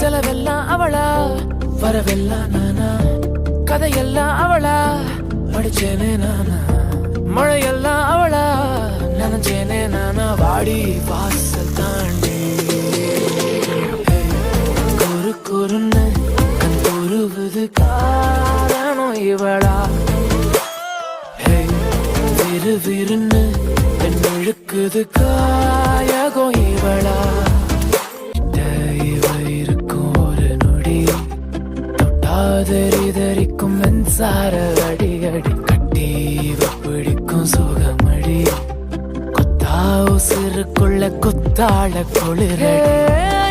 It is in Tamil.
செலவெல்லாம் அவளா, வரவெல்லாம் நானா, கதையெல்லாம் அவளா, படிச்சேனே நானா, மழையெல்லாம் அவளா, நினைச்சேனே நானா, வாடி வாசல் தாண்டி குறு குறுன்னு கண் குருவுது காரணம் இவளா, விறு விறுன்னு என் இழுக்குது காயகம் இவளா. இவ இருக்கும் ஒரு நொடி தொட்டாதறிதறிக்கும் மின்சார அடி அடி கட்டி பிடிக்கும் சுகமடி கொத்தா உசிருக்குள்ள குத்தாள குளிரடி.